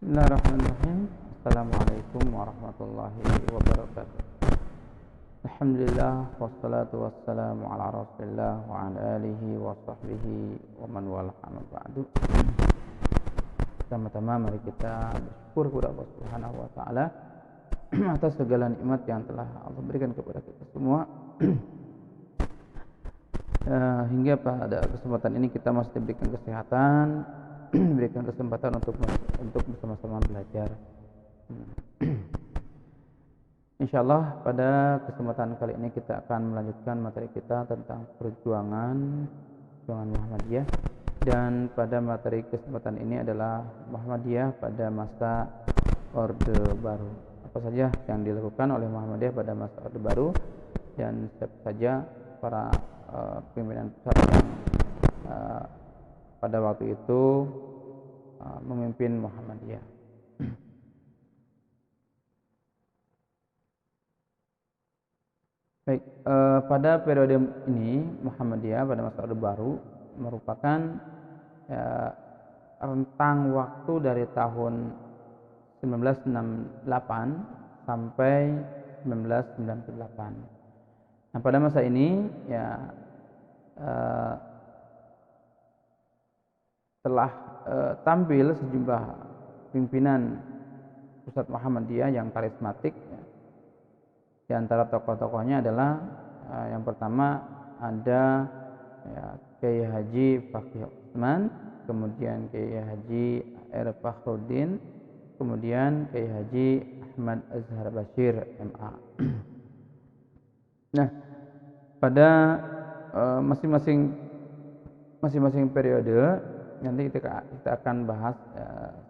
Bismillahirrahmanirrahim. Assalamualaikum warahmatullahi wabarakatuh. Alhamdulillah wassalatu wassalamu ala Rasulillah wa ala alihi wa sahbihi wa man wala amma ba'du. Pertama-tama mari kita bersyukur kepada Allah Subhanahu wa taala atas segala nikmat yang telah Allah berikan kepada kita semua. Hingga pada kesempatan ini kita masih diberikan kesehatan, diberikan kesempatan untuk bersama-sama belajar. Insyaallah pada kesempatan kali ini kita akan melanjutkan materi kita tentang perjuangan Muhammadiyah, dan pada materi kesempatan ini adalah Muhammadiyah pada masa Orde Baru. Apa saja yang dilakukan oleh Muhammadiyah pada masa Orde Baru dan siapa saja para pimpinan pusat yang pada waktu itu memimpin Muhammadiyah. Baik, pada periode ini Muhammadiyah pada masa Orde Baru merupakan rentang waktu dari tahun 1968 sampai 1998. Nah, pada masa ini telah tampil sejumlah pimpinan pusat Muhammadiyah yang karismatik. Di antara tokoh-tokohnya adalah yang pertama ada Kiai Haji Fakih Utsman, kemudian Kiai Haji A.R. Fakhruddin, kemudian Kiai Haji Ahmad Azhar Bashir MA. Nah, pada masing-masing periode nanti kita akan bahas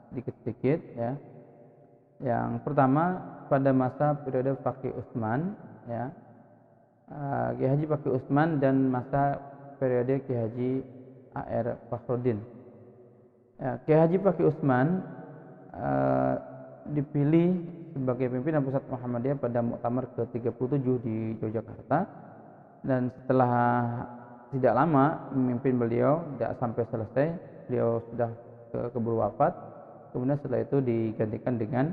sedikit-sedikit ya. Yang pertama pada masa periode Fakih Utsman ya, Kiai Haji Fakih Utsman, dan masa periode Kiai Haji A.R. Fakhruddin. Kiai Haji Fakih Utsman dipilih sebagai pimpinan pusat Muhammadiyah pada Muktamar ke-37 di Yogyakarta, dan setelah tidak lama memimpin beliau, tidak sampai selesai, beliau sudah keburu wafat. Kemudian setelah itu digantikan dengan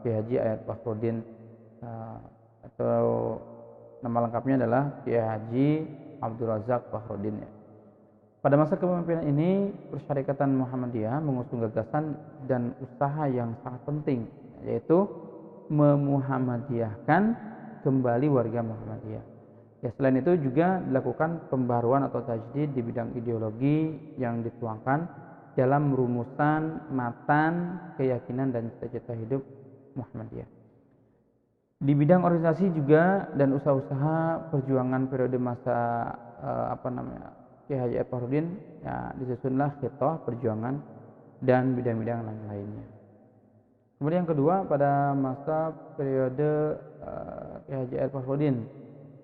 Kiai Haji A.R. Fakhruddin, atau nama lengkapnya adalah Kiai Haji Abdul Razak Fakhruddin ya. Pada masa kepemimpinan ini, Persyarikatan Muhammadiyah mengusung gagasan dan usaha yang sangat penting, yaitu memuhammadiyahkan kembali warga Muhammadiyah. Ya, selain itu juga dilakukan pembaruan atau tajdid di bidang ideologi yang dituangkan dalam rumusan matan keyakinan dan cita-cita hidup Muhammadiyah. Di bidang organisasi juga dan usaha-usaha perjuangan periode masa Kiai Haji A.R. Fakhruddin ya, disusunlah khithah perjuangan dan bidang-bidang lainnya. Kemudian yang kedua, pada masa periode Kiai Haji A.R. Fakhruddin,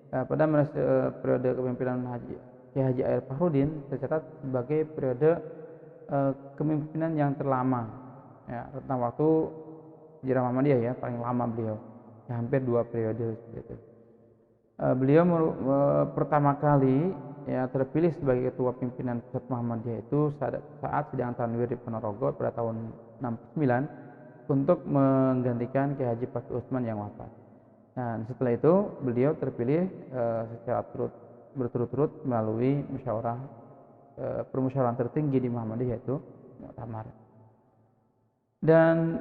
pada masa periode kepemimpinan Kiai Haji A.R. Fakhruddin tercatat sebagai periode kepemimpinan yang terlama ya, tentang waktu sejarah Muhammadiyah ya, paling lama beliau ya, hampir 2 periode gitu. Beliau pertama kali ya terpilih sebagai ketua pimpinan pusat Muhammadiyah itu saat sidang Tanwir di Ponorogo pada tahun 69 untuk menggantikan Kiai Haji Fakih Utsman yang wafat. Nah, setelah itu beliau terpilih secara berturut-turut melalui permusyawaratan tertinggi di Muhammadiyah, yaitu Muktamar. Dan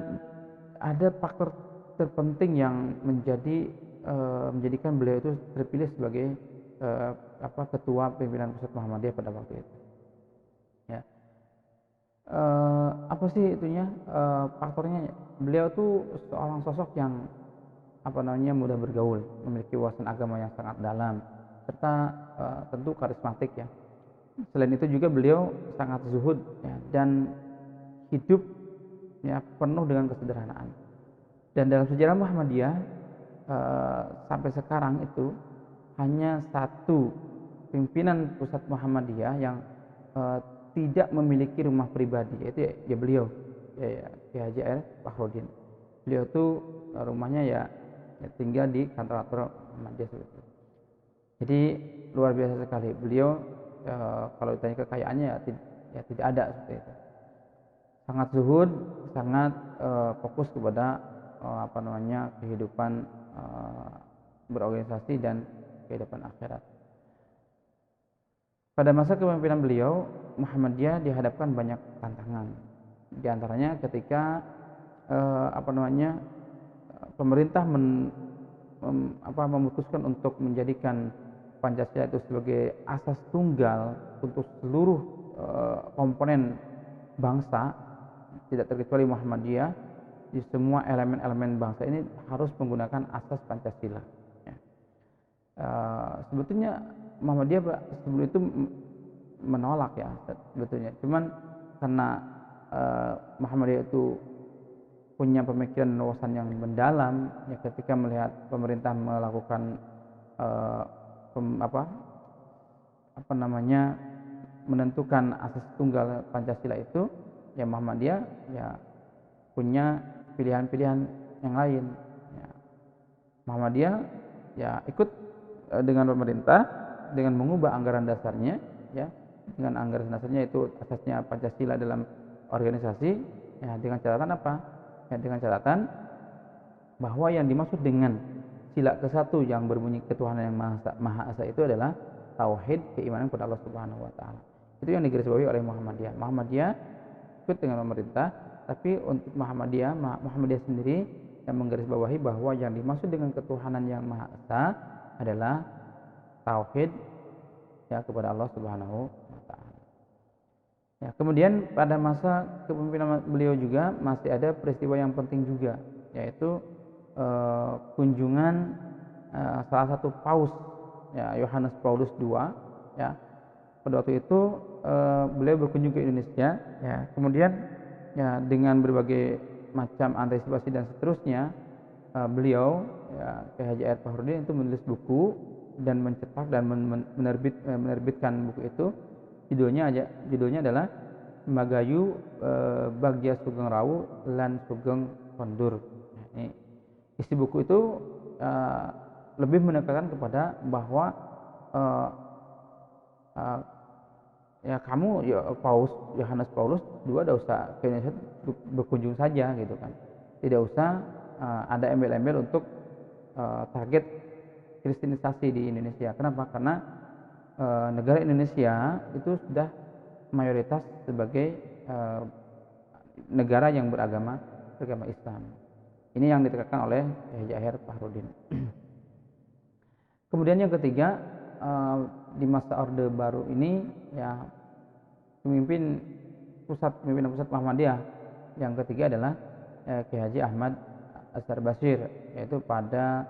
ada faktor terpenting yang menjadikan beliau itu terpilih sebagai ketua pimpinan pusat Muhammadiyah pada waktu itu. Ya. Apa sih itunya? Faktornya, beliau tuh seorang sosok yang mudah bergaul, memiliki wawasan agama yang sangat dalam, serta tentu karismatik ya. Selain itu juga beliau sangat zuhud ya, dan hidup ya penuh dengan kesederhanaan. Dan dalam sejarah Muhammadiyah sampai sekarang itu hanya satu pimpinan pusat Muhammadiyah yang tidak memiliki rumah pribadi, yaitu ya beliau Kiai Haji A.R. Fakhruddin. Beliau tuh rumahnya ya tinggal di kantor Muhammadiyah seperti itu. Jadi luar biasa sekali beliau. Kalau ditanya kekayaannya ya tidak ada seperti itu. sangat zuhud, sangat fokus kepada kehidupan berorganisasi dan kehidupan akhirat. Pada masa kepemimpinan beliau, Muhammadiyah dihadapkan banyak tantangan. Di antaranya ketika pemerintah memutuskan untuk menjadikan Pancasila itu sebagai asas tunggal untuk seluruh komponen bangsa, tidak terkecuali Muhammadiyah, di semua elemen-elemen bangsa ini harus menggunakan asas Pancasila. Ya. Sebetulnya Muhammadiyah sebelum itu menolak ya sebetulnya, cuman karena Muhammadiyah itu punya pemikiran dan wawasan yang mendalam, ya ketika melihat pemerintah melakukan menentukan asas tunggal Pancasila itu, ya Muhammadiyah ya punya pilihan-pilihan yang lain. Ya. Muhammadiyah ya ikut dengan pemerintah dengan mengubah anggaran dasarnya, ya dengan anggaran dasarnya itu asasnya Pancasila dalam organisasi, ya dengan catatan apa? Ya dengan catatan bahwa yang dimaksud dengan sila ke-1 yang berbunyi ketuhanan yang Maha Esa itu adalah tauhid, keimanan kepada Allah Subhanahu wa taala. Itu yang digarisbawahi oleh Muhammadiyah. Muhammadiyah ikut dengan pemerintah, tapi untuk Muhammadiyah sendiri yang menggarisbawahi bahwa yang dimaksud dengan ketuhanan yang Maha Esa adalah tauhid ya kepada Allah Subhanahu wa taala. Ya, kemudian pada masa kepemimpinan beliau juga masih ada peristiwa yang penting juga, yaitu kunjungan salah satu paus, ya Yohanes Paulus II, ya. Pada waktu itu beliau berkunjung ke Indonesia, ya. Kemudian ya dengan berbagai macam antisipasi dan seterusnya, beliau ya Kiai Haji Ahyar Fahrudin itu menulis buku dan mencetak dan menerbitkan buku itu. Judulnya adalah Magayu Bagja Sugeng Rawu lan Sugeng Kondur. Ini isi buku itu lebih menekankan kepada bahwa ya kamu ya Yohanes Paulus II tidak usah ke Indonesia berkunjung saja gitu kan, tidak usah ada embel-embel untuk target kristenisasi di Indonesia. Kenapa? Karena negara Indonesia itu sudah mayoritas sebagai negara yang beragama Islam. Ini yang ditekankan oleh Haji Ahyar Fahrudin. Kemudian yang ketiga, di masa Orde Baru ini ya pimpinan pusat Muhammadiyah yang ketiga adalah Kiai Haji Ahmad Ashar Bashir, yaitu pada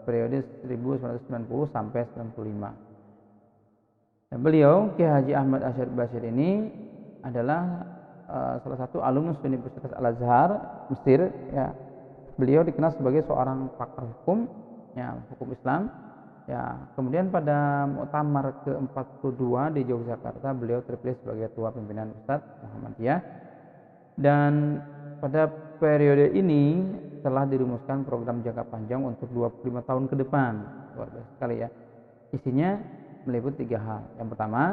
periode 1990 sampai 95. Dan beliau Kiai Haji Ahmad Ashar Bashir ini adalah salah satu alumnus Universitas Al-Azhar Mesir, ya. Beliau dikenal sebagai seorang pakar hukum, ya, hukum Islam, ya. Kemudian pada Muktamar ke-42 di Yogyakarta beliau terpilih sebagai ketua pimpinan Pusat Muhammadiyah. Dan pada periode ini telah dirumuskan program jangka panjang untuk 25 tahun ke depan. Luar biasa sekali ya. Isinya meliputi 3 hal. Yang pertama,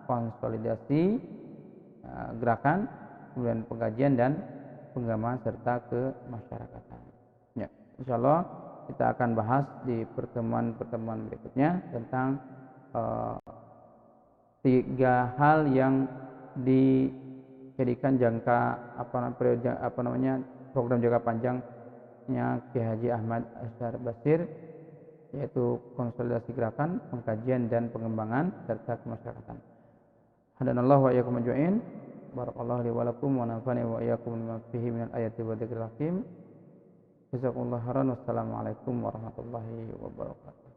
konsolidasi gerakan, kemudian pengkajian dan pengembangan serta kemasyarakatan. Ya, insyaallah kita akan bahas di pertemuan berikutnya tentang 3 hal yang dijadikan program jangka panjangnya Kiai Haji Ahmad Ashar Bashir, yaitu konsolidasi gerakan, pengkajian dan pengembangan serta kemasyarakatan. Hadanallahu wa iyyakum ajma'in. Barakallahu li wa lakum wa nafa'ani wa iyyakum bima fihi minal ayati wa dzikril hakim. Jazakumullahu khairan. Wassalamualaikum warahmatullahi wabarakatuh.